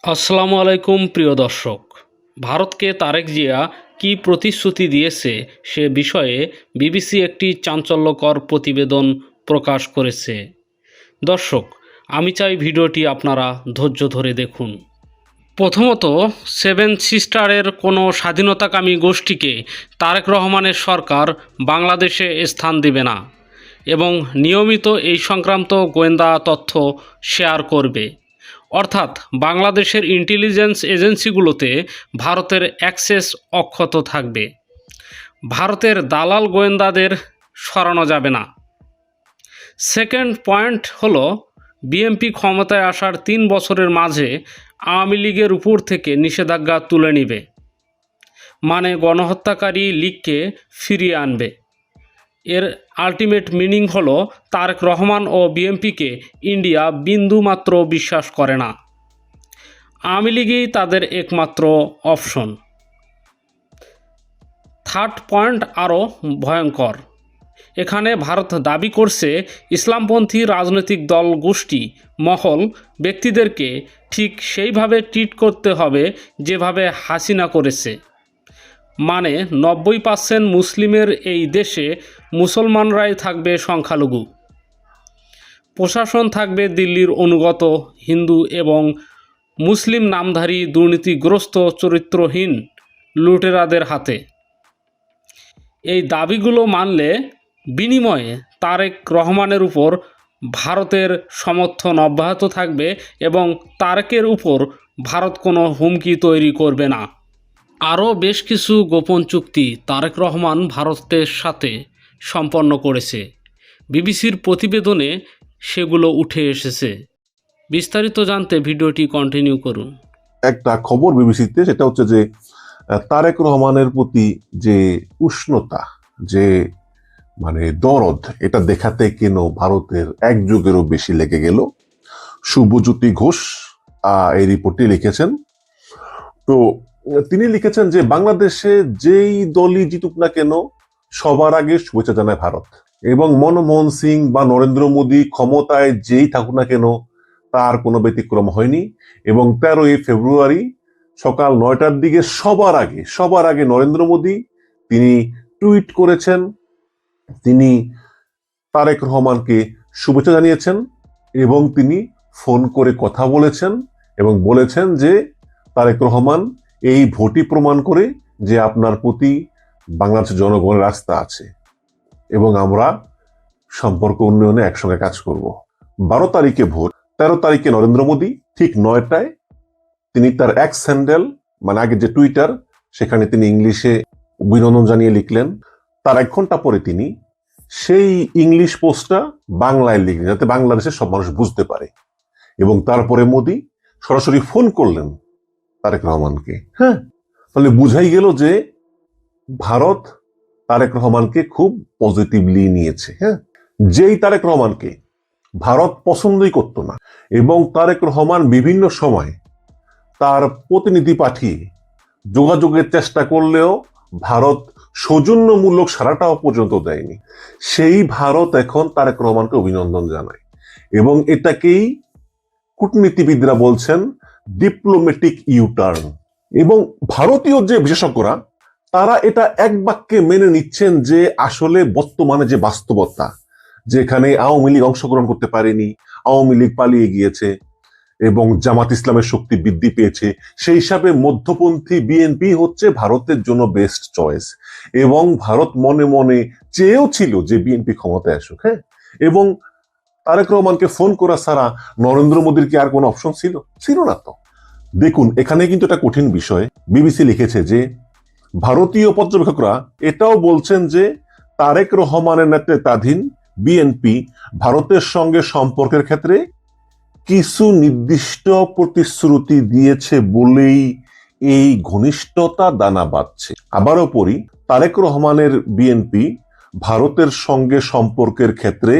আসসালামু আলাইকুম প্রিয় দর্শক। ভারতকে তারেক জিয়া কী প্রতিশ্রুতি দিয়েছে সে বিষয়ে বিবিসি একটি চাঞ্চল্যকর প্রতিবেদন প্রকাশ করেছে। দর্শক, আমি চাই ভিডিওটি আপনারা ধৈর্য ধরে দেখুন। প্রথমত, সেভেন সিস্টারের কোনো স্বাধীনতাকামী গোষ্ঠীকে তারেক রহমানের সরকার বাংলাদেশে স্থান দেবে না এবং নিয়মিত এই সংক্রান্ত গোয়েন্দা তথ্য শেয়ার করবে। অর্থাৎ বাংলাদেশের ইন্টেলিজেন্স এজেন্সিগুলোতে ভারতের অ্যাক্সেস অক্ষত থাকবে। ভারতের দালাল গোয়েন্দাদের সরানো যাবে না। সেকেন্ড পয়েন্ট হলো, বিএনপি ক্ষমতায় আসার 3 বছরের মাঝে আওয়ামী লীগের উপর থেকে নিষেধাজ্ঞা তুলে নেবে, মানে গণহত্যাকারী লীগকে ফিরিয়ে আনবে। এর আলটিমেট মিনিং হলো তারেক রহমান ও বিএনপিকে ইন্ডিয়া বিন্দুমাত্র বিশ্বাস করে না। আওয়ামী লীগই তাদের একমাত্র অপশন। থার্ড পয়েন্ট আরও ভয়ঙ্কর। এখানে ভারত দাবি করছে ইসলামপন্থী রাজনৈতিক দল, গোষ্ঠী, মহল, ব্যক্তিদেরকে ঠিক সেইভাবে ট্রিট করতে হবে যেভাবে হাসিনা করেছে। মানে 90% মুসলিমের এই দেশে মুসলমানরাই থাকবে সংখ্যালঘু। প্রশাসন থাকবে দিল্লির অনুগত হিন্দু এবং মুসলিম নামধারী দুর্নীতিগ্রস্ত চরিত্রহীন লুটেরাদের হাতে। এই দাবিগুলো মানলে বিনিময়ে তারেক রহমানের উপর ভারতের সমর্থন অব্যাহত থাকবে এবং তারেকের উপর ভারত কোনো হুমকি তৈরি করবে না। আরও বেশ কিছু গোপন চুক্তি তারেক রহমান ভারতের সাথে সম্পন্ন করেছে। বিবিসির প্রতিবেদনে সেগুলো উঠে এসেছে। বিস্তারিত জানতে ভিডিওটি কন্টিনিউ করুন। একটা খবর বিবিসিতে, সেটা হচ্ছে যে তারেক রহমানের প্রতি যে উষ্ণতা, যে দরদ, এটা দেখাতে কেন ভারতের এক যুগেরও বেশি লেগে গেল। শুভজ্যোতি ঘোষ এই রিপোর্টটি লিখেছেন। তো তিনি লিখেছেন যে বাংলাদেশে যেই দলই জিতুক না কেন সবার আগে শুভেচ্ছা জানায় ভারত, এবং মনমোহন সিং বা নরেন্দ্র মোদী ক্ষমতায় যেই থাকুক না কেন তার কোনো ব্যতিক্রম হয়নি। এবং 13ই ফেব্রুয়ারি সকাল 9টার দিকে সবার আগে নরেন্দ্র মোদী তিনি টুইট করেছেন, তিনি তারেক রহমানকে শুভেচ্ছা জানিয়েছেন এবং তিনি ফোন করে কথা বলেছেন এবং বলেছেন যে তারেক রহমান, এই ভোটই প্রমাণ করে যে আপনার প্রতি বাংলাদেশের জনগণের আস্থা আছে এবং আমরা সম্পর্ক উন্নয়নে একসঙ্গে কাজ করব। 12 তারিখে ভোট, 13 তারিখে নরেন্দ্র মোদী ঠিক 9টায় তিনি তার এক্স হ্যান্ডেল, আগে যে টুইটার, সেখানে তিনি ইংলিশে অভিনন্দন জানিয়ে লিখলেন। তার 1 ঘন্টা পরে তিনি সেই ইংলিশ পোস্টটা বাংলায় লিখলেন যাতে বাংলাদেশের সব মানুষ বুঝতে পারে। এবং তারপরে মোদী সরাসরি ফোন করলেন তারেক রহমানকে। তাহলে বুঝাই গেল যে ভারত তারেক রহমানকে খুব পজিটিভলি নিয়েছে। যেই তারেক রহমানকে ভারত পছন্দই করত না এবং তারেক রহমান বিভিন্ন সময় তার প্রতিনিধি পাঠিয়ে যোগাযোগের চেষ্টা করলেও ভারত সৌজন্যমূলক সাড়াটাও পর্যন্ত দেয়নি, সেই ভারত এখন তারেক রহমানকে অভিনন্দন জানায় এবং এটাকেই কূটনীতিবিদরা বলছেন ডিপ্লোম্যাটিক ইউটার্ন। এবং ভারতীয় যে বিশেষজ্ঞরা, তারা এটা এক বাক্যে মেনে নিচ্ছেন যে আসলে বর্তমানে যে বাস্তবতা, যেখানে আওয়ামী লীগ অংশগ্রহণ করতে পারেনি, আওয়ামী লীগ পালিয়ে গিয়েছে এবং জামাত ইসলামের শক্তি বৃদ্ধি পেয়েছে, সেই হিসাবে মধ্যপন্থী বিএনপি হচ্ছে ভারতের জন্য বেস্ট চয়েস। এবং ভারত মনে মনে চেয়েও ছিল যে বিএনপি ক্ষমতায় আসুক। এবং তারেক রহমানকে ফোন করা ছাড়া নরেন্দ্র মোদীর কি আর কোনো অপশন ছিল না। তো দেখুন, এখানে কিন্তু একটা কঠিন বিষয়। বিবিসি লিখেছে যে ভারতীয় পর্যবেক্ষকরা এটাও বলছেন যে তারেক রহমানের নেতৃত্বাধীন বিএনপি ভারতের সঙ্গে সম্পর্কের ক্ষেত্রে কিছু নির্দিষ্ট প্রতিশ্রুতি দিয়েছে বলেই এই ঘনিষ্ঠতা দানা বাঁধছে। আবারও পড়ি, তারেক রহমানের বিএনপি ভারতের সঙ্গে সম্পর্কের ক্ষেত্রে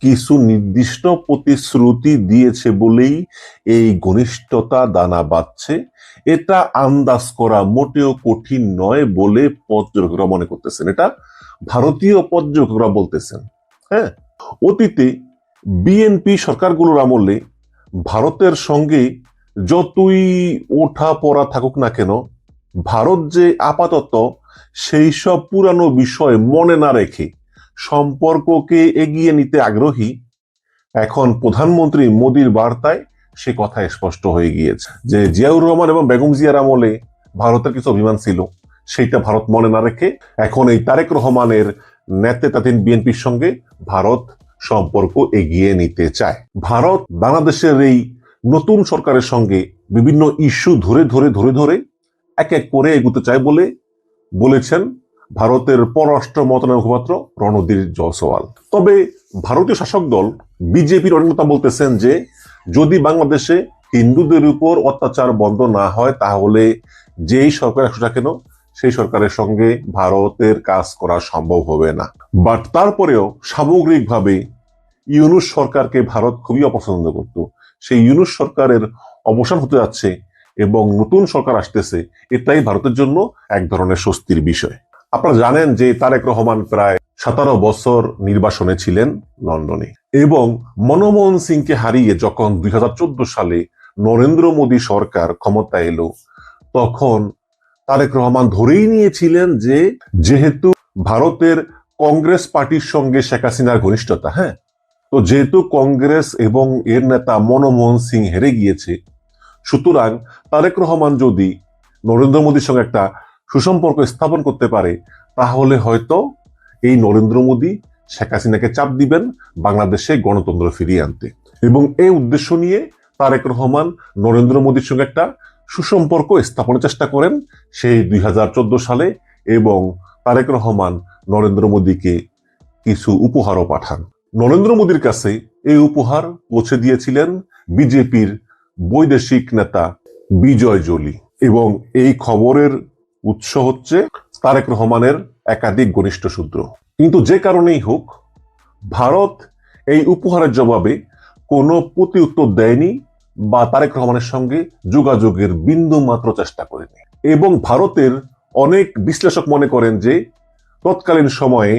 কিছু নির্দিষ্ট প্রতিশ্রুতি দিয়েছে বলেই এই ঘনিষ্ঠতা দানা বাঁধছে। এটা আন্দাজ করা মোটেও কঠিন নয় বলে পর্যবেক্ষকরা মনে করতেছেন। এটা ভারতীয় পর্যবেক্ষকরা বলতেছেন। অতীতে বিএনপি সরকারগুলোর আমলে ভারতের সঙ্গে যতই ওঠা পড়া থাকুক না কেন, ভারত যে আপাতত সেই সব পুরানো বিষয় মনে না রেখে সম্পর্ককে এগিয়ে নিতে আগ্রহী, এখন প্রধানমন্ত্রী মোদীর বার্তায় সে কথা স্পষ্ট হয়ে গিয়েছে যে জিয়াউর রহমান এবং বেগম জিয়ার আমলে ভারতের কিছু অভিমান ছিল, সেইটা ভারত মনে না রেখে এখন এই তারেক রহমানের নেতৃত্বাধীন বিএনপির সঙ্গে ভারত সম্পর্ক এগিয়ে নিতে চায়। ভারত বাংলাদেশের এই নতুন সরকারের সঙ্গে বিভিন্ন ইস্যু ধরে ধরে ধরে ধরে এক এক করে এগুতে চায় বলে বলেছেন ভারতের পররাষ্ট্র মন্ত্রণালয়ের মুখপাত্র রণধীর জয়সওয়াল। তবে ভারতীয় শাসক দল বিজেপির অনেক নেতা বলতেছেন যে যদি বাংলাদেশে হিন্দুদের উপর অত্যাচার বন্ধ না হয় তাহলে যেই সরকার আসুক না কেন সেই সরকারের সঙ্গে ভারতের কাজ করা সম্ভব হবে না। বাট তারপরেও সামগ্রিকভাবে ইউনূস সরকারকে ভারত খুবই অপছন্দ করত। সেই ইউনূস সরকারের অবসান হতে যাচ্ছে এবং নতুন সরকার আসতেছে, এটাই ভারতের জন্য এক ধরনের স্বস্তির বিষয়। আপনারা জানেন যে তারেক রহমান প্রায় 17 বছর নির্বাসনে ছিলেন লন্ডনে, এবং মনমোহন সিংকে হারিয়ে যখন 2014 সালে নরেন্দ্র মোদী সরকার ক্ষমতা এলো, তখন তারেক রহমান ধরেই নিয়েছিলেন যে যেহেতু ভারতের কংগ্রেস পার্টির সঙ্গে শেখ হাসিনার ঘনিষ্ঠতা, হ্যাঁ, তো যেহেতু কংগ্রেস এবং এর নেতা মনমোহন সিং হেরে গিয়েছে, সুতরাং তারেক রহমান যদি নরেন্দ্র মোদীর সঙ্গে একটা সুসম্পর্ক স্থাপন করতে পারে তাহলে হয়তো এই নরেন্দ্র মোদী শেখ হাসিনাকে চাপ দিবেন বাংলাদেশে গণতন্ত্র ফিরিয়ে আনতে। এবং এই উদ্দেশ্য নিয়ে তারেক রহমান নরেন্দ্র মোদীর সঙ্গে একটা সুসম্পর্ক স্থাপনের চেষ্টা করেন সেই 2014 সালে, এবং তারেক রহমান নরেন্দ্র মোদীকে কিছু উপহারও পাঠান। নরেন্দ্র মোদীর কাছে এই উপহার পৌঁছে দিয়েছিলেন বিজেপির বৈদেশিক নেতা বিজয় জোলি, এবং এই খবরের উৎস হচ্ছে তারেক রহমানের একাধিক ঘনিষ্ঠ সূত্র। কিন্তু যে কারণেই হোক, ভারত এই উপহারের জবাবে কোনো প্রতি উত্তর দেয়নি বা তারেক রহমানের সঙ্গে যোগাযোগের বিন্দু মাত্র চেষ্টা করেনি। এবং ভারতের অনেক বিশ্লেষক মনে করেন যে তৎকালীন সময়ে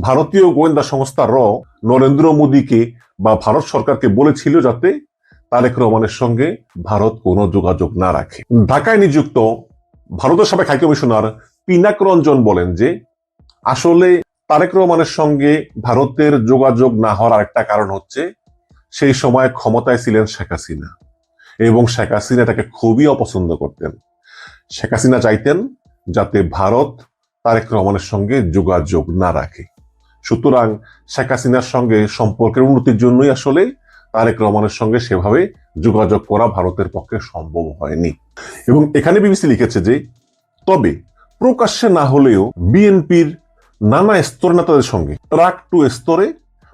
ভারতীয় গোয়েন্দা সংস্থা নরেন্দ্র মোদীকে বা ভারত সরকারকে বলেছিল যাতে তারেক রহমানের সঙ্গে ভারত কোনো যোগাযোগ না রাখে। ঢাকায় নিযুক্ত ভারতের সাবেক হাইকমিশনার পিনাক রঞ্জন বলেন যে আসলে তারেক রহমানের সঙ্গে ভারতের যোগাযোগ না হওয়ার আরেকটা কারণ হচ্ছে সেই সময় ক্ষমতায় ছিলেন শেখ হাসিনা, এবং শেখ হাসিনা এটাকে খুবই অপছন্দ করতেন। শেখ হাসিনা চাইতেন যাতে ভারত তারেক রহমানের সঙ্গে যোগাযোগ না রাখে। সুতরাং শেখ হাসিনার সঙ্গে সম্পর্কের উন্নতির জন্যই আসলে তারেক রহমানের সঙ্গে সেভাবে যোগাযোগ করা ভারতের পক্ষে সম্ভব হয়নি। এবং এখানে বিবিসি লিখেছে যে তবে প্রকাশ্যে না হলেও বিএনপির নানা স্তর নেতাদের সঙ্গে ট্রাক টু স্তরে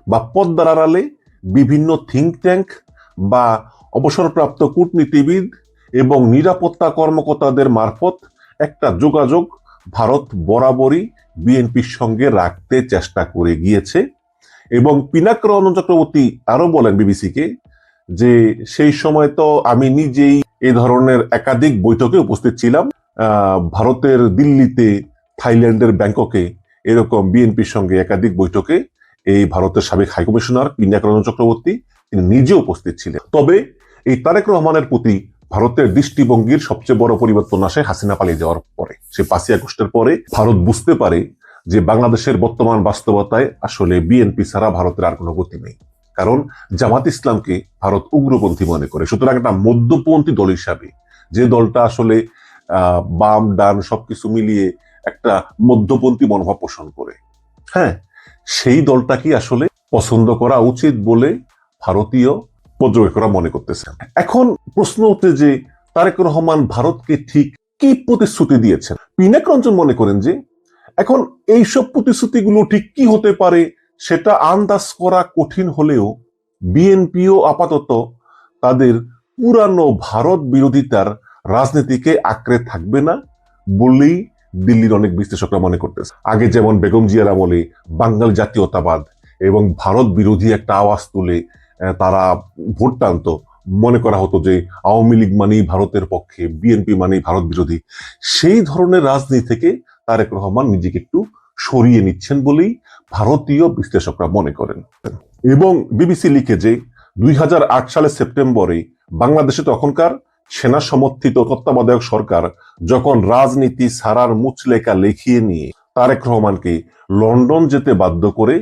বা পদ্মার আড়ালে বিভিন্ন থিঙ্ক ট্যাঙ্ক বা অবসরপ্রাপ্ত কূটনীতিবিদ এবং নিরাপত্তা কর্মকর্তাদের মারফত একটা যোগাযোগ ভারত বরাবরই বিএনপির সঙ্গে রাখতে চেষ্টা করে গিয়েছে। এবং পিনাক রঞ্জন চক্রবর্তী আরো বলেন বিবিসিকে যে সেই সময় তো আমি নিজেই এই ধরনের একাধিক বৈঠকে উপস্থিত ছিলাম, ভারতের দিল্লিতে, থাইল্যান্ডের ব্যাংককে এরকম বিএনপির সঙ্গে একাধিক বৈঠকে এই ভারতের সাবেক হাইকমিশনার পিনাক রঞ্জন চক্রবর্তী তিনি নিজে উপস্থিত ছিলেন। তবে এই তারেক রহমানের প্রতি ভারতের দৃষ্টিভঙ্গির সবচেয়ে বড় পরিবর্তন আসে হাসিনা পালিয়ে যাওয়ার পরে। সে 5ই আগস্টের পরে ভারত বুঝতে পারে যে বাংলাদেশের বর্তমান বাস্তবতায় আসলে বিএনপি ছাড়া ভারতের আর কোনো গতি নেই, কারণ জামাত ইসলামকে ভারত উগ্রপন্থী মনে করে। সুতরাং একটা মধ্যপন্থী দল হিসাবে, যে দলটা আসলে বাম ডান সবকিছু মিলিয়ে একটা মধ্যপন্থী মনোভাব পোষণ করে, হ্যাঁ, সেই দলটাকে আসলে পছন্দ করা উচিত বলে ভারতীয় পর্যবেক্ষকরা মনে করতেছেন। এখন প্রশ্ন হচ্ছে যে তারেক রহমান ভারতকে ঠিক কি প্রতিশ্রুতি দিয়েছেন। পিনাক রঞ্জন মনে করেন যে এখন এইসব প্রতিশ্রুতিগুলো ঠিক কি হতে পারে সেটা আন্দাজ করা কঠিন হলেও বিএনপিও আপাতত তাদের পুরানো ভারত বিরোধিতার রাজনীতিকে আঁকড়ে থাকবে না বলেই দিল্লির অনেক বিশ্লেষকরা মনে করতেছে। আগে যেমন বেগম জিয়ার আমলে বাঙালি জাতীয়তাবাদ এবং ভারত বিরোধী একটা আওয়াজ তুলে তারা ভোট টানত, মনে করা হতো যে আওয়ামী লীগ মানেই ভারতের পক্ষে, বিএনপি মানেই ভারত বিরোধী। সেই ধরনের রাজনীতি থেকে তারেক রহমান নিজেকে একটু সরিয়ে নিচ্ছেন বলেই ভারতীয় বিশ্লেষকরা মনে করেন। এবং বিবিসি লিখে যে 2008 সালের সেপ্টেম্বরে বাংলাদেশে তখনকার সেনা সমর্থিত তত্ত্বাবধায়ক সরকার যখন রাজনীতি ছাড়ার মুচলেকা লিখিয়ে নিয়ে তারেক রহমানকে লন্ডন যেতে বাধ্য করে,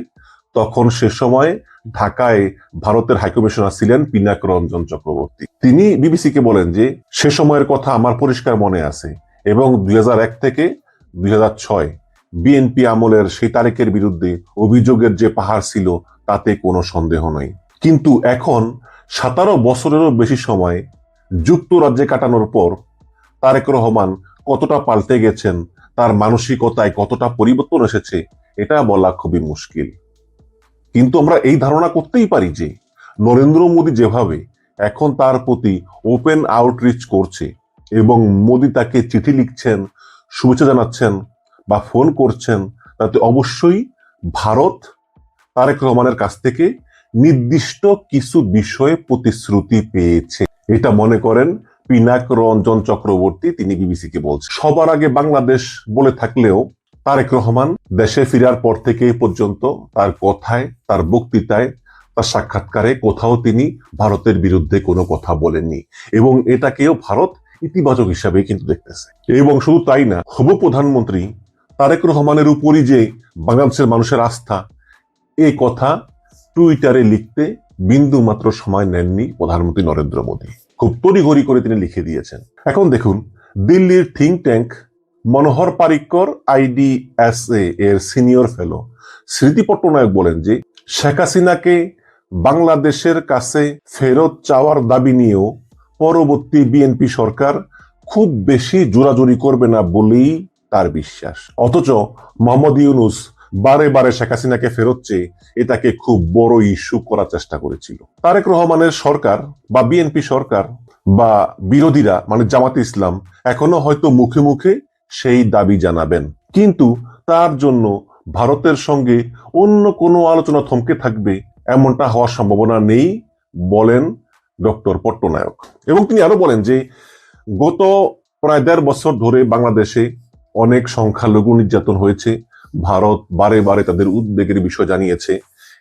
তখন সে সময় ঢাকায় ভারতের হাইকমিশনার ছিলেন পিনাক রঞ্জন চক্রবর্তী। তিনি বিবিসিকে বলেন যে সে সময়ের কথা আমার পরিষ্কার মনে আছে এবং 2001 থেকে 2006 বিএনপি আমলের সেই তারেকের বিরুদ্ধে অভিযোগের যে পাহাড় ছিল তাতে কোনো সন্দেহ নেই। কিন্তু এখন 17 বছরেরও বেশি সময় যুক্তরাজ্যে কাটানোর পর তারেক রহমান কতটা পাল্টে গেছেন, তার মানসিকতায় কতটা পরিবর্তন এসেছে, এটা বলা খুবই মুশকিল। কিন্তু আমরা এই ধারণা করতেই পারি যে নরেন্দ্র মোদী যেভাবে এখন তার প্রতি ওপেন আউটরিচ করছে এবং মোদী তাকে চিঠি লিখছেন, শুভেচ্ছা জানাচ্ছেন বা ফোন করছেন, তাতে অবশ্যই ভারত তারেক রহমানের কাছ থেকে নির্দিষ্ট কিছু বিষয়ে প্রতিশ্রুতি পেয়েছে। এটা মনে করেন পিনাক রঞ্জন চক্রবর্তী, তিনি বিবিসিকে বলছেন। সবার আগে বাংলাদেশ বলে থাকলেও তারেক রহমান দেশে ফেরার পর থেকে এই পর্যন্ত তার কথায়, তার বক্তৃতায়, তার সাক্ষাৎকারে কোথাও তিনি ভারতের বিরুদ্ধে কোনো কথা বলেননি এবং এটাকেও ভারত ইতিবাচক হিসাবে কিন্তু দেখতেছে। এবং শুধু তাই না, হবু প্রধানমন্ত্রী তারেক রহমানের উপরই যে বাংলাদেশের মানুষের আস্থা, এই কথা টুইটারে লিখতে বিন্দু মাত্র সময় নেননি প্রধানমন্ত্রী নরেন্দ্র মোদী। খুব তড়িঘড়ি করে তিনি লিখে দিয়েছেন। এখন দেখুন, দিল্লির থিঙ্ক ট্যাঙ্ক মনোহর পারিক্কর IDSA এর সিনিয়র ফেলো স্মৃতি পট্টনায়ক বলেন যে শেখ হাসিনাকে বাংলাদেশের কাছে ফেরত চাওয়ার দাবি নিয়েও পরবর্তী বিএনপি সরকার খুব বেশি জোরাজুরি করবে না বলেই তার বিশ্বাস। অথচ মোহাম্মদ ইউনূস বারে বারে শেখ হাসিনাকে ফেরত চেয়ে এটাকে খুব বড় ইস্যু করার চেষ্টা করেছিল। তারেক রহমানের সরকার বা বিএনপি সরকার বা বিরোধীরা মানে জামাতে ইসলাম এখনো হয়তো মুখে মুখে সেই দাবি জানাবেন, কিন্তু তার জন্য ভারতের সঙ্গে অন্য কোনো আলোচনা থমকে থাকবে এমনটা হওয়ার সম্ভাবনা নেই বলেন ডক্টর পট্টনায়ক। এবং তিনি আরো বলেন যে গত প্রায় 1.5 বছর ধরে বাংলাদেশে অনেক সংখ্যালঘু নির্যাতন হয়েছে। ভারত বারে বারে তাদের উদ্বেগের বিষয় জানিয়েছে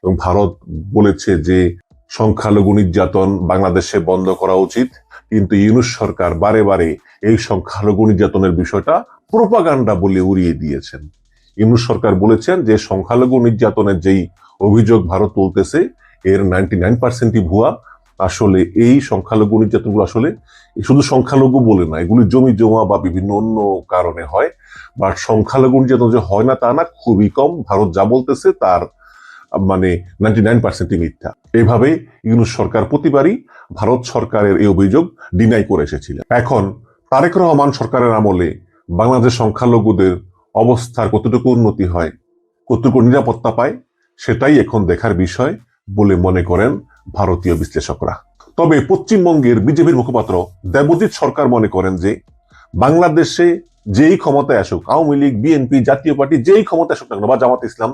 এবং ভারত বলেছে যে সংখ্যালঘু নির্যাতন বাংলাদেশে বন্ধ করা উচিত, কিন্তু ইউনূস সরকার বারে বারে এই সংখ্যালঘু নির্যাতনের বিষয়টা প্রোপাগান্ডা বলে উড়িয়ে দিয়েছেন। ইউনূস সরকার বলেছেন যে সংখ্যালঘু নির্যাতনের যেই অভিযোগ ভারত তুলতেছে এর 99%ই ভুয়া। আসলে এই সংখ্যালঘু নির্যাতনগুলো আসলে শুধু সংখ্যালঘু বলে না, এগুলি জমি জমা বা বিভিন্ন অন্য কারণে হয়। বাট সংখ্যালঘু নির্যাতন যে হয় না তা না, খুবই কম। ভারত যা বলতেছে তার মানে 99%ই মিথ্যা। এইভাবে ইউনূস সরকার প্রতিবারই ভারত সরকারের এই অভিযোগ ডিনাই করে এসেছিলেন। এখন তারেক রহমান সরকারের আমলে বাংলাদেশ সংখ্যালঘুদের অবস্থার কতটুকু উন্নতি হয়, কতটুকু নিরাপত্তা পায়, সেটাই এখন দেখার বিষয় বলে মনে করেন ভারতীয় বিশ্লেষকরা। তবে পশ্চিমবঙ্গের বিজেপির মুখপাত্র দেবজিৎ সরকার মনে করেন যে বাংলাদেশে যেই ক্ষমতায় আসুক, আওয়ামী লীগ, বিএনপি, জাতীয় পার্টি যেই ক্ষমতায় আসুক না কেন বা জামাত ইসলাম,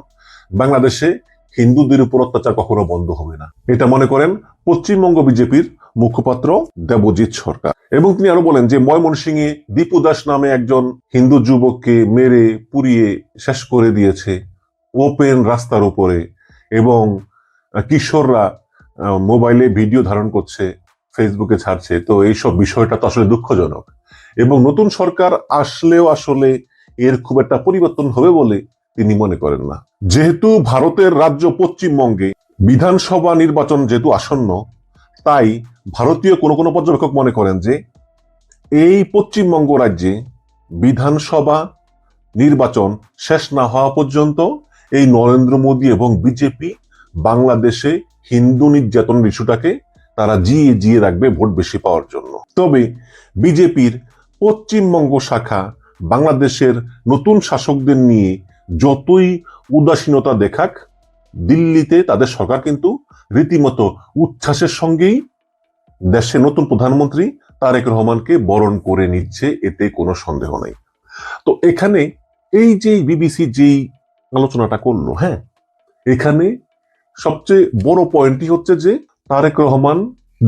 বাংলাদেশে হিন্দুদের উপর অত্যাচার কখনো বন্ধ হবে না। এটা মনে করেন পশ্চিমবঙ্গ বিজেপির মুখপাত্র দেবজিৎ সরকার। এবং তিনি আরো বলেন যে ময়মনসিংহে দীপু দাস নামে একজন হিন্দু যুবককে মেরে পুড়িয়ে শেষ করে দিয়েছে ওপেন রাস্তার উপরে, এবং কিশোররা মোবাইলে ভিডিও ধারণ করছে, ফেসবুকে ছাড়ছে। তো এইসব বিষয়টা তো আসলে দুঃখজনক এবং নতুন সরকার আসলেও আসলে এর খুব একটা পরিবর্তন হবে বলে তিনি মনে করেন না। যেহেতু ভারতের রাজ্য পশ্চিমবঙ্গে বিধানসভা নির্বাচন যেহেতু আসন্ন, তাই ভারতীয় কোনো কোনো পর্যবেক্ষক মনে করেন যে এই পশ্চিমবঙ্গ রাজ্যে বিধানসভা নির্বাচন শেষ না হওয়া পর্যন্ত এই নরেন্দ্র মোদী এবং বিজেপি বাংলাদেশে হিন্দু নির্যাতনের ইস্যুটাকে তারা জিয়ে জিয়ে রাখবে ভোট বেশি পাওয়ার জন্য। তবে বিজেপির পশ্চিমবঙ্গ শাখা বাংলাদেশের নতুন শাসকদের নিয়ে যতই উদাসীনতা দেখাক, দিল্লিতে তাদের সরকার কিন্তু রীতিমতো উচ্ছ্বাসের সঙ্গেই দেশে নতুন প্রধানমন্ত্রী তারেক রহমানকে বরণ করে নিচ্ছে, এতে কোনো সন্দেহ নেই। তো এখানে এই যে বিবিসি যেই আলোচনাটা করলো, হ্যাঁ, এখানে সবচেয়ে বড় পয়েন্টই হচ্ছে যে তারেক রহমান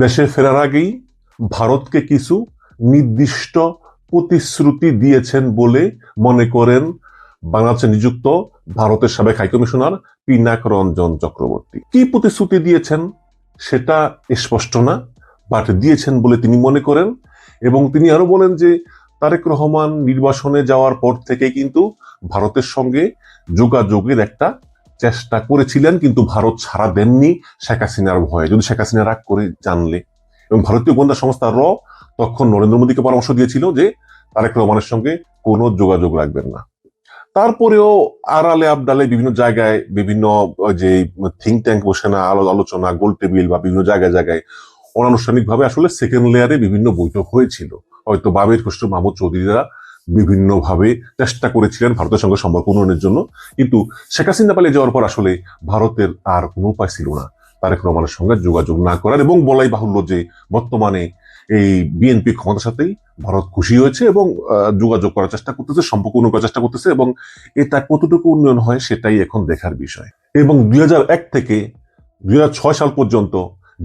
দেশে ফেরার আগেই ভারতকে কিছু নির্দিষ্ট প্রতিশ্রুতি দিয়েছেন বলে মনে করেন বাংলাদেশে নিযুক্ত ভারতের সাবেক হাইকমিশনার পিনাক রঞ্জন চক্রবর্তী। কি প্রতিশ্রুতি দিয়েছেন সেটা স্পষ্ট না, বাট দিয়েছেন বলে তিনি মনে করেন। এবং তিনি আরো বলেন যে তারেক রহমান নির্বাসনে যাওয়ার পর থেকে কিন্তু ভারতের সঙ্গে যোগাযোগের একটা চেষ্টা করেছিলেন, কিন্তু ভারত ছাড়া দেননি শেখ হাসিনার ভয়ে, যদি শেখ হাসিনা রাগ করে জানলে। এবং ভারতীয় গোয়েন্দা সংস্থা তখন নরেন্দ্র মোদীকে পরামর্শ দিয়েছিল যে তারেক রহমানের সঙ্গে কোনো যোগাযোগ রাখবেন না। তারপরেও আড়ালে আবডালে বিভিন্ন জায়গায় বিভিন্ন যে থিঙ্ক ট্যাঙ্ক বসে না আলোচনা, গোল টেবিল বা বিভিন্ন জায়গায় জায়গায় অনানুষ্ঠানিক ভাবে আসলে সেকেন্ড লেয়ারে বিভিন্ন বৈঠক হয়েছিল। হয়তো বাবের খসরু মাহমুদ চৌধুরীরা বিভিন্ন ভাবে চেষ্টা করেছিলেন ভারতের সঙ্গে সম্পর্ক উন্নয়নের জন্য, কিন্তু শেখ হাসিনা পালিয়ে যাওয়ার পর আসলে ভারতের আর কোনো উপায় ছিল না তারেক রহমানের সঙ্গে যোগাযোগ না করার। এবং বলাই বাহুল্য যে বর্তমানে এই বিএনপি ক্ষমতার সাথেই ভারত খুশি হয়েছে এবং যোগাযোগ করার চেষ্টা করতেছে, সম্পর্ক উন্নয়ন করার চেষ্টা করতেছে, এবং এটা কতটুকু উন্নয়ন হয় সেটাই এখন দেখার বিষয়। এবং 2001 থেকে 2006 সাল পর্যন্ত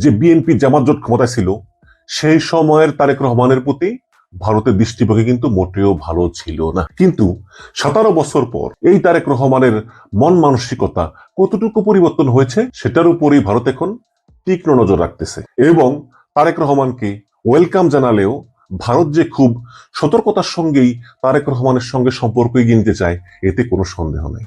যে বিএনপি জামাত জোট ক্ষমতায় ছিল, সেই সময়ের তারেক রহমানের প্রতি ভারতের দৃষ্টিভঙ্গি কিন্তু মোটেও ভালো ছিল না। কিন্তু 17 বছর পর এই তারেক রহমানের মন মানসিকতা কতটুকু পরিবর্তন হয়েছে সেটার উপরেই ভারত এখন তীক্ষ্ণ নজর রাখতেছে। এবং তারেক রহমানকে ওয়েলকাম জানালেও ভারত যে খুব সতর্কতার সঙ্গেই তারেক রহমানের সঙ্গে সম্পর্ক এগিয়ে নিতে চায়, এতে কোনো সন্দেহ নেই।